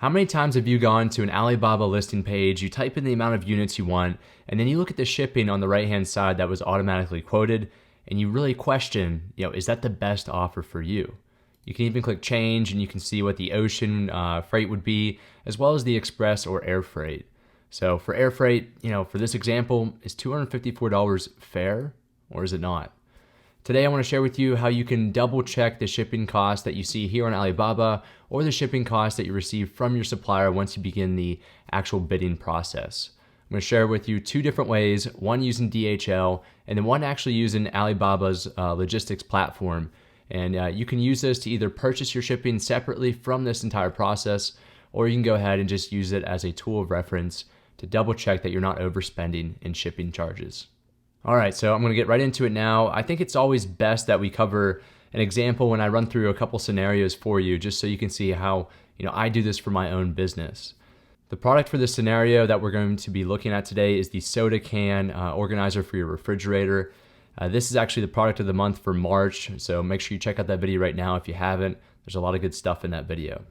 How many times have you gone to an Alibaba listing page, you type in the amount of units you want, and then you look at the shipping on the right-hand side that was automatically quoted, and you really question, is that the best offer for you? You can even click change and you can see what the ocean freight would be, as well as the express or air freight. So for air freight, for this example, is $254 fair or is it not? Today I want to share with you how you can double check the shipping cost that you see here on Alibaba or the shipping cost that you receive from your supplier once you begin the actual bidding process. I'm going to share with you two different ways, one using DHL and then one actually using Alibaba's logistics platform. And you can use this to either purchase your shipping separately from this entire process, or you can go ahead and just use it as a tool of reference to double check that you're not overspending in shipping charges. All right, so I'm gonna get right into it now. I think it's always best that we cover an example when I run through a couple scenarios for you, just so you can see how I do this for my own business. The product for this scenario that we're going to be looking at today is the soda can organizer for your refrigerator. This is actually the product of the month for March, so make sure you check out that video right now if you haven't. There's a lot of good stuff in that video.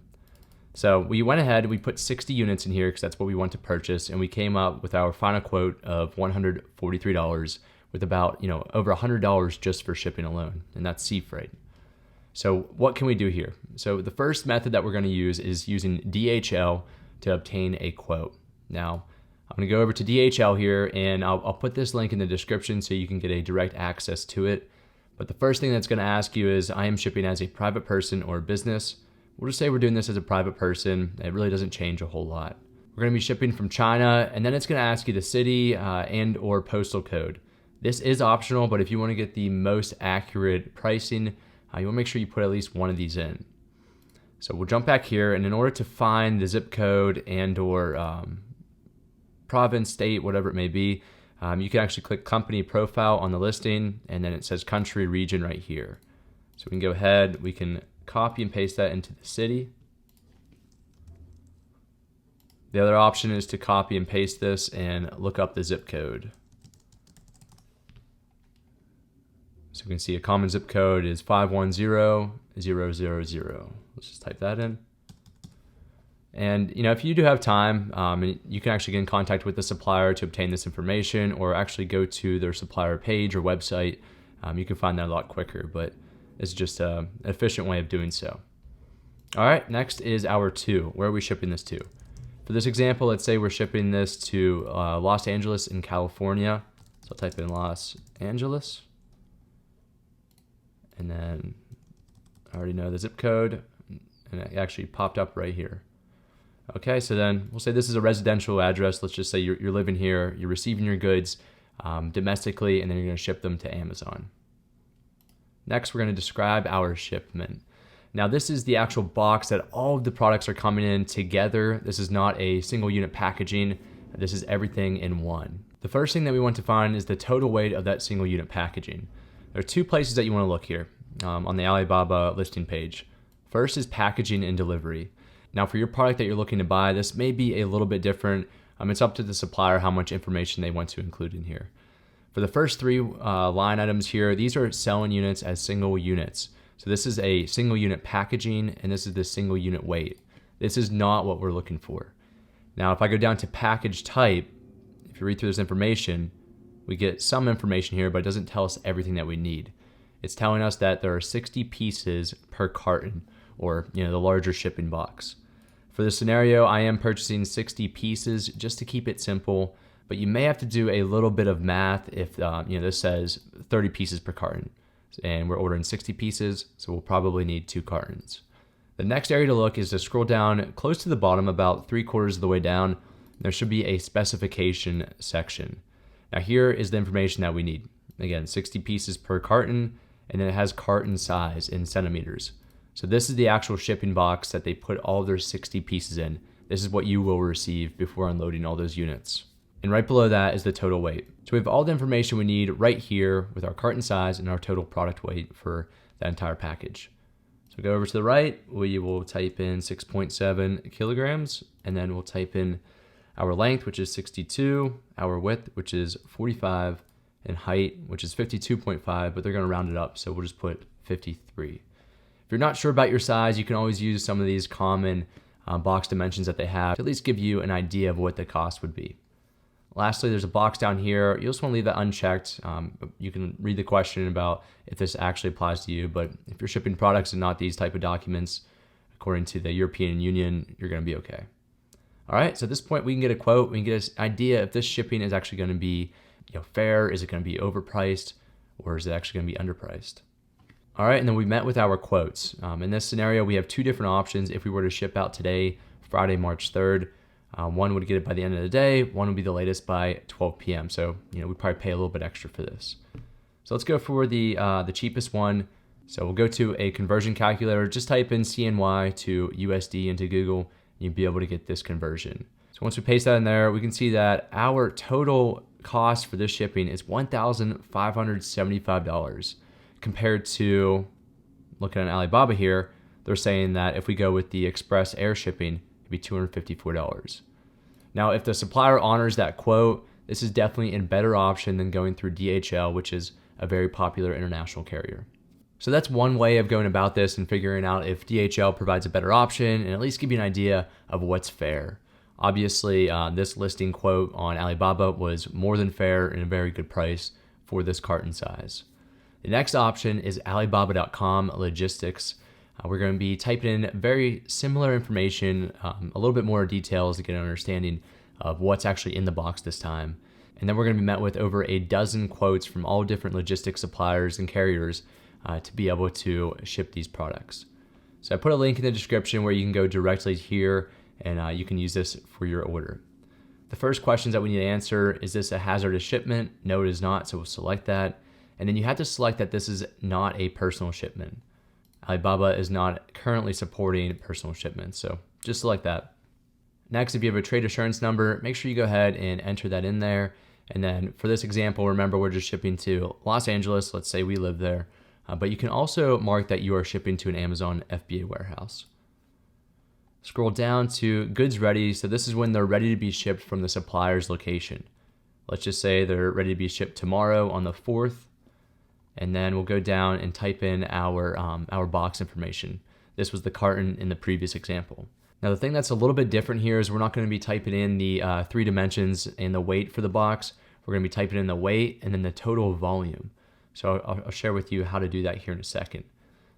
So we went ahead, we put 60 units in here because that's what we want to purchase, and we came up with our final quote of $143 with about over $100 just for shipping alone, and that's sea freight. So what can we do here? So the first method that we're going to use is using DHL to obtain a quote. Now I'm going to go over to DHL here, and I'll put this link in the description so you can get a direct access to it. But the first thing that's going to ask you is, I am shipping as a private person or business. We'll just say we're doing this as a private person. It really doesn't change a whole lot. We're going to be shipping from China, and then it's going to ask you the city and or postal code. This is optional, but if you want to get the most accurate pricing, you want to make sure you put at least one of these in. So we'll jump back here, and in order to find the zip code and or province, state, whatever it may be, you can actually click company profile on the listing, and then it says country region right here. So we can go ahead, we can copy and paste that into the city. The other option is to copy and paste this and look up the zip code. So we can see a common zip code is 510000. Let's just type that in. And if you do have time, you can actually get in contact with the supplier to obtain this information, or actually go to their supplier page or website. You can find that a lot quicker, but it's just an efficient way of doing so. All right, next is our to. Where are we shipping this to? For this example, let's say we're shipping this to Los Angeles in California. So I'll type in Los Angeles. And then I already know the zip code, and it actually popped up right here. Okay, so then we'll say this is a residential address. Let's just say you're living here, you're receiving your goods domestically, and then you're going to ship them to Amazon. Next, we're going to describe our shipment. Now, this is the actual box that all of the products are coming in together. This is not a single unit packaging. This is everything in one. The first thing that we want to find is the total weight of that single unit packaging. There are two places that you want to look here on the Alibaba listing page. First is packaging and delivery. Now, for your product that you're looking to buy, this may be a little bit different. It's up to the supplier how much information they want to include in here. For the first three line items here, these are selling units as single units. So this is a single unit packaging, and this is the single unit weight. This is not what we're looking for. Now, if I go down to package type, if you read through this information, we get some information here, but it doesn't tell us everything that we need. It's telling us that there are 60 pieces per carton, or the larger shipping box. For this scenario, I am purchasing 60 pieces just to keep it simple, but you may have to do a little bit of math if this says 30 pieces per carton, and we're ordering 60 pieces, so we'll probably need 2 cartons. The next area to look is to scroll down close to the bottom, about 3/4 of the way down. There should be a specification section. Now here is the information that we need. Again, 60 pieces per carton, and then it has carton size in centimeters. So this is the actual shipping box that they put all their 60 pieces in. This is what you will receive before unloading all those units. And right below that is the total weight. So we have all the information we need right here with our carton size and our total product weight for that entire package. So go over to the right, we will type in 6.7 kilograms, and then we'll type in our length, which is 62, our width, which is 45, and height, which is 52.5, but they're going to round it up, so we'll just put 53. If you're not sure about your size, you can always use some of these common box dimensions that they have to at least give you an idea of what the cost would be. Lastly, there's a box down here. You just want to leave that unchecked. You can read the question about if this actually applies to you, but if you're shipping products and not these type of documents, according to the European Union, you're going to be okay. All right, so at this point, we can get a quote. We can get an idea if this shipping is actually going to be fair. Is it going to be overpriced, or is it actually going to be underpriced? All right, and then we met with our quotes. In this scenario, we have two different options. If we were to ship out today, Friday, March 3rd, one would get it by the end of the day. One would be the latest by 12 p.m. So, we'd probably pay a little bit extra for this. So let's go for the cheapest one. So we'll go to a conversion calculator. Just type in CNY to USD into Google. You'll be able to get this conversion. So once we paste that in there, we can see that our total cost for this shipping is $1,575 compared to, looking at Alibaba here, they're saying that if we go with the express air shipping, it'd be $254. Now, if the supplier honors that quote, this is definitely a better option than going through DHL, which is a very popular international carrier. So that's one way of going about this and figuring out if DHL provides a better option and at least give you an idea of what's fair. Obviously, this listing quote on Alibaba was more than fair and a very good price for this carton size. The next option is Alibaba.com logistics. We're going to be typing in very similar information, a little bit more details to get an understanding of what's actually in the box this time. And then we're going to be met with over a dozen quotes from all different logistics suppliers and carriers to be able to ship these products. So I put a link in the description where you can go directly here and you can use this for your order. The first questions that we need to answer: is this a hazardous shipment? No, it is not, so we'll select that. And then you have to select that this is not a personal shipment. Alibaba is not currently supporting personal shipments, so just select that. Next, if you have a trade assurance number, make sure you go ahead and enter that in there. And then for this example, remember we're just shipping to Los Angeles. Let's say we live there. But you can also mark that you are shipping to an Amazon FBA warehouse. Scroll down to goods ready. So this is when they're ready to be shipped from the supplier's location. Let's just say they're ready to be shipped tomorrow on the 4th. And then we'll go down and type in our box information. This was the carton in the previous example. Now the thing that's a little bit different here is we're not going to be typing in the 3 dimensions and the weight for the box. We're going to be typing in the weight and then the total volume. So I'll share with you how to do that here in a second.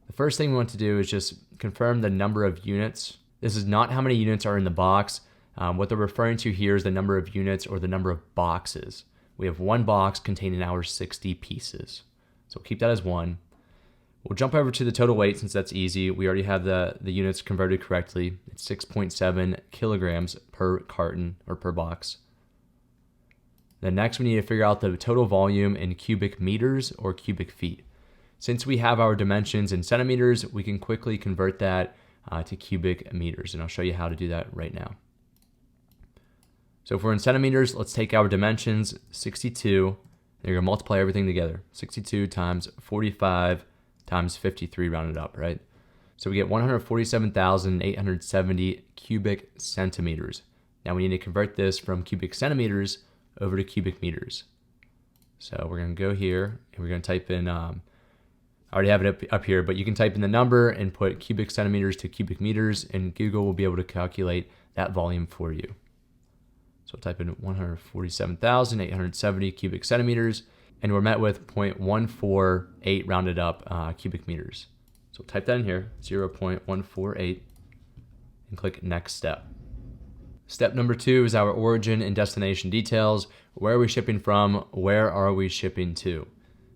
The first thing we want to do is just confirm the number of units. This is not how many units are in the box. What they're referring to here is the number of units or the number of boxes. We have one box containing our 60 pieces. So we'll keep that as 1. We'll jump over to the total weight since that's easy. We already have the units converted correctly. It's 6.7 kilograms per carton or per box. Then next we need to figure out the total volume in cubic meters or cubic feet. Since we have our dimensions in centimeters, we can quickly convert that to cubic meters, and I'll show you how to do that right now. So if we're in centimeters, let's take our dimensions, 62, and you're gonna multiply everything together. 62 times 45 times 53 rounded up, right? So we get 147,870 cubic centimeters. Now we need to convert this from cubic centimeters over to cubic meters. So we're going to go here and we're going to type in, I already have it up here, but you can type in the number and put cubic centimeters to cubic meters, and Google will be able to calculate that volume for you. So type in 147,870 cubic centimeters, and we're met with 0.148 rounded up cubic meters. So type that in here, 0.148, and click next step. Step number 2 is our origin and destination details. Where are we shipping from? Where are we shipping to?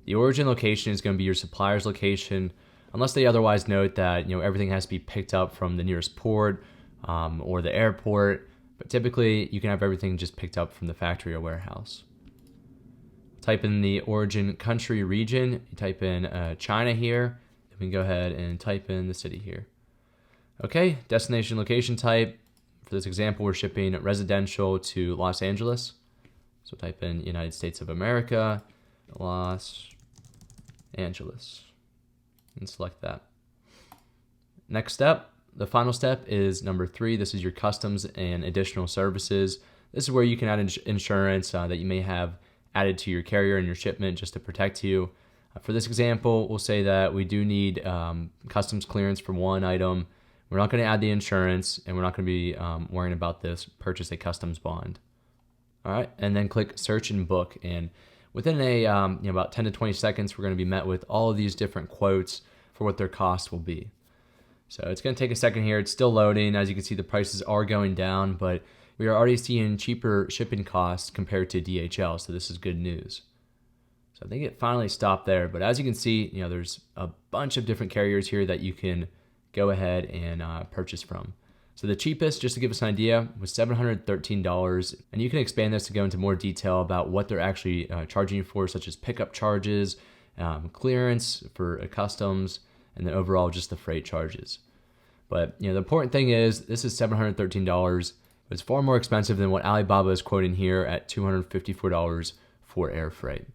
The origin location is going to be your supplier's location, unless they otherwise note that everything has to be picked up from the nearest port or the airport. But typically, you can have everything just picked up from the factory or warehouse. Type in the origin country region. You type in China here. Then we can go ahead and type in the city here. Okay, destination location type. For this example, we're shipping residential to Los Angeles. So type in United States of America, Los Angeles, and select that. Next step, the final step is number 3. This is your customs and additional services. This is where you can add insurance that you may have added to your carrier and your shipment just to protect you. For this example, we'll say that we do need customs clearance for one item. We're not going to add the insurance, and we're not going to be worrying about this purchase a customs bond. All right, and then click search and book. And within about 10 to 20 seconds, we're going to be met with all of these different quotes for what their cost will be. So it's going to take a second here. It's still loading. As you can see, the prices are going down, but we are already seeing cheaper shipping costs compared to DHL. So this is good news. So I think it finally stopped there. But as you can see, there's a bunch of different carriers here that you can go ahead and purchase from. So the cheapest, just to give us an idea, was $713. And you can expand this to go into more detail about what they're actually charging you for, such as pickup charges, clearance for customs, and then overall just the freight charges. But the important thing is this is $713. It's far more expensive than what Alibaba is quoting here at $254 for air freight.